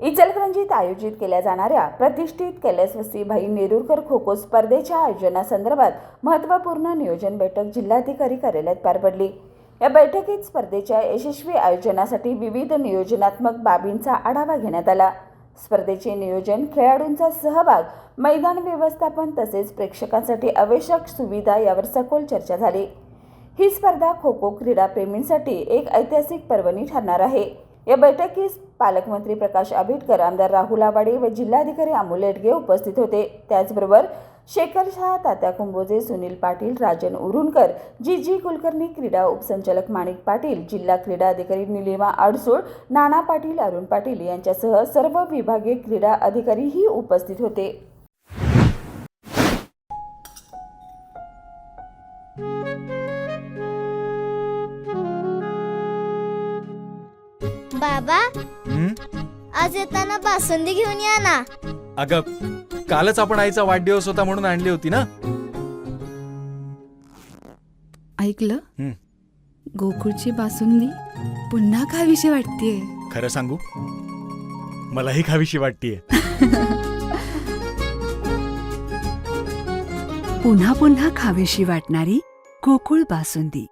इचलकरंजीत आयोजित केल्या जाणाऱ्या प्रतिष्ठित कैलासवासी नेरुरकर खो खो स्पर्धेच्या आयोजनासंदर्भात महत्त्वपूर्ण नियोजन बैठक जिल्हाधिकारी कार्यालयात पार पडली। या बैठकीत स्पर्धेच्या यशस्वी आयोजनासाठी विविध नियोजनात्मक बाबींचा आढावा घेण्यात आला। स्पर्धेचे नियोजन, खेळाडूंचा सहभाग, मैदान व्यवस्थापन तसेच प्रेक्षकांसाठी आवश्यक सुविधा यावर सखोल चर्चा झाली। ही स्पर्धा खो खो क्रीडा प्रेमींसाठी एक ऐतिहासिक पर्वणी ठरणार आहे। या बैठकीस पालकमंत्री प्रकाश आंबेडकर, आमदार राहुल आवाडे व जिल्हाधिकारी अमोल येडगे उपस्थित होते। त्याचबरोबर शेखर शाह, तात्या कुंभोजे, सुनील पाटील, राजन उरुणकर, जी कुलकर्णी, क्रीडा उपसंचालक माणिक पाटील, जिल्हा क्रीडा अधिकारी निलिमा अडसूळ, नाना पाटील, अरुण पाटील यांच्यासह सर्व विभागीय क्रीडा अधिकारीही उपस्थित होते। बाबा, आज येताना बासुंदी घेऊन या ना। अगं, कालच आपण आईचा वाढदिवस होता म्हणून आणली होती ना। ऐकलं, गोकुळची बासुंदी पुन्हा खावीशी वाटतेय। खरं सांगू, मलाही खावीशी वाटतेय। पुन्हा पुन्हा खावीशी वाटणारी गोकुळ बासुंदी।